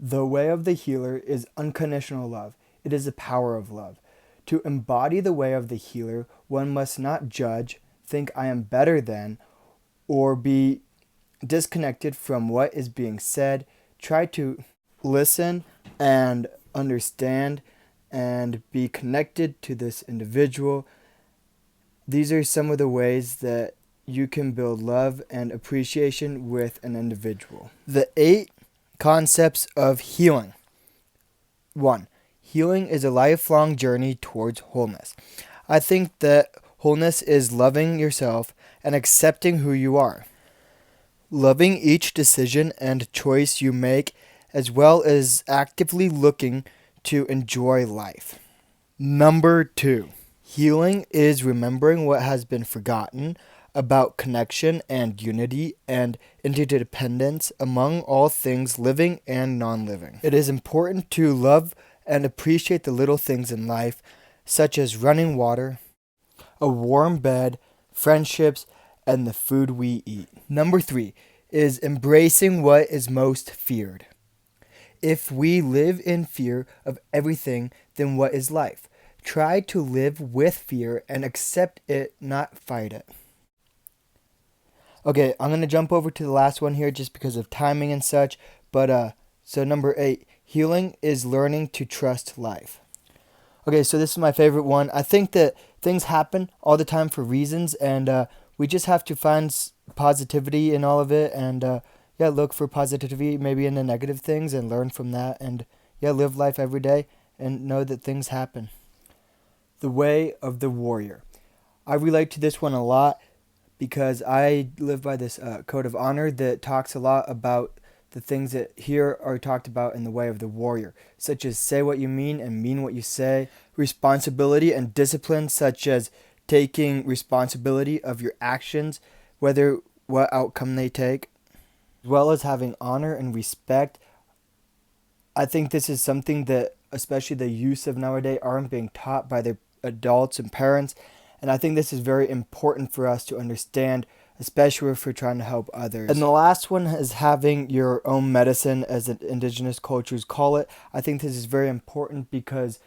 The way of the healer is unconditional love. It is the power of love. To embody the way of the healer, one must not judge, think I am better than, or be disconnected from what is being said. Try to listen and understand and be connected to this individual. These are some of the ways that you can build love and appreciation with an individual. The 8 concepts of healing. 1. Healing is a lifelong journey towards wholeness. I think that wholeness is loving yourself and accepting who you are. Loving each decision and choice you make, as well as actively looking to enjoy life. Number 2. Healing is remembering what has been forgotten about connection and unity and interdependence among all things living and non-living. It is important to love and appreciate the little things in life, such as running water, a warm bed, friendships, and the food we eat. Number 3 is embracing what is most feared. If we live in fear of everything, then what is life? Try to live with fear and accept it, not fight it. Okay, I'm going to jump over to the last one here just because of timing and such. But so number 8, healing is learning to trust life. Okay, so this is my favorite one. I think that things happen all the time for reasons, and we just have to find positivity in all of it, and look for positivity maybe in the negative things and learn from that, and live life every day and know that things happen. The way of the warrior. I relate to this one a lot because I live by this code of honor that talks a lot about the things that here are talked about in the way of the warrior, such as say what you mean and mean what you say, responsibility and discipline, such as taking responsibility of your actions, whether what outcome they take, as well as having honor and respect. I think this is something that especially the youth of nowadays aren't being taught by their adults and parents, and I think this is very important for us to understand, especially if we're trying to help others. And the last one is having your own medicine, as indigenous cultures call it. I think this is very important because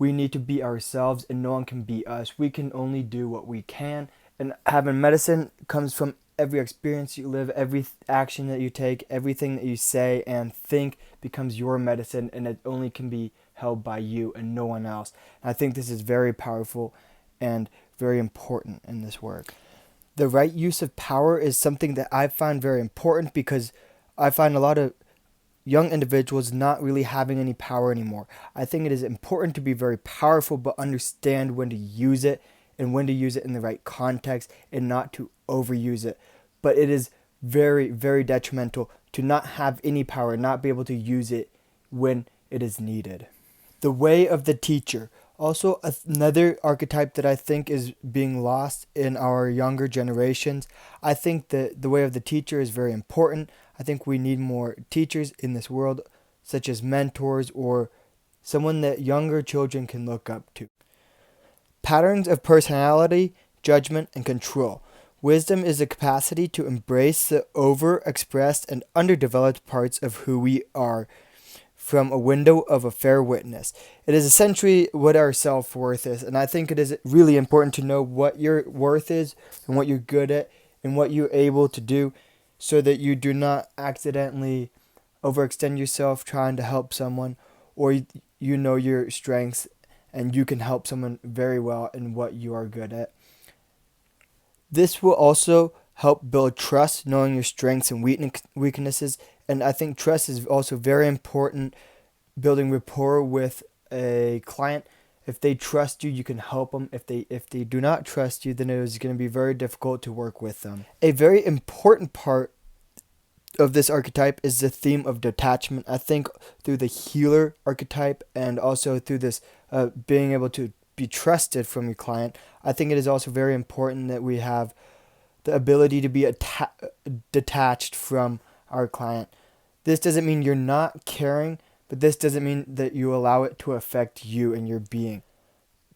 we need to be ourselves and no one can be us. We can only do what we can, and having medicine comes from every experience you live, every action that you take, everything that you say and think becomes your medicine, and it only can be held by you and no one else. And I think this is very powerful and very important in this work. The right use of power is something that I find very important because I find a lot of young individuals not really having any power anymore. I think it is important to be very powerful but understand when to use it and when to use it in the right context and not to overuse it. But it is very, very detrimental to not have any power, not be able to use it when it is needed. The way of the teacher. Also another archetype that I think is being lost in our younger generations. I think that the way of the teacher is very important. I think we need more teachers in this world, such as mentors or someone that younger children can look up to. Patterns of personality, judgment, and control. Wisdom is the capacity to embrace the overexpressed and underdeveloped parts of who we are from a window of a fair witness. It is essentially what our self-worth is, and I think it is really important to know what your worth is and what you're good at and what you're able to do so that you do not accidentally overextend yourself trying to help someone, or you know your strengths and you can help someone very well in what you are good at. This will also help build trust, knowing your strengths and weaknesses. And I think trust is also very important, building rapport with a client. If they trust you, you can help them. If they do not trust you, then it is going to be very difficult to work with them. A very important part of this archetype is the theme of detachment. I think through the healer archetype and also through this being able to be trusted from your client, I think it is also very important that we have the ability to be detached from our client. This doesn't mean you're not caring, but this doesn't mean that you allow it to affect you and your being.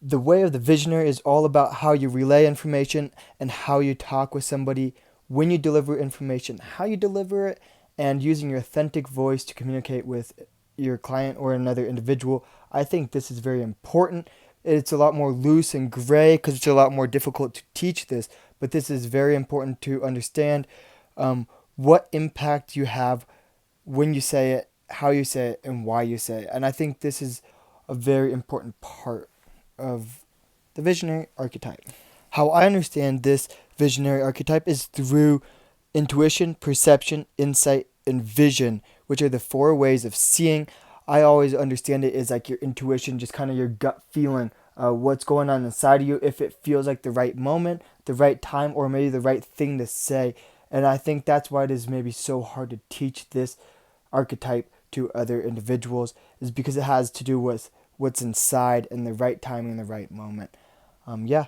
The way of the visionary is all about how you relay information and how you talk with somebody when you deliver information, how you deliver it, and using your authentic voice to communicate with your client or another individual. I think this is very important. It's a lot more loose and gray because it's a lot more difficult to teach this, but this is very important to understand what impact you have when you say it, how you say it, and why you say it. And I think this is a very important part of the visionary archetype. How I understand this visionary archetype is through intuition, perception, insight, and vision, which are the four ways of seeing. I always understand it as like your intuition, just kind of your gut feeling, what's going on inside of you, if it feels like the right moment, the right time, or maybe the right thing to say. And I think that's why it is maybe so hard to teach this archetype to other individuals, is because it has to do with what's inside and the right timing and the right moment. Yeah.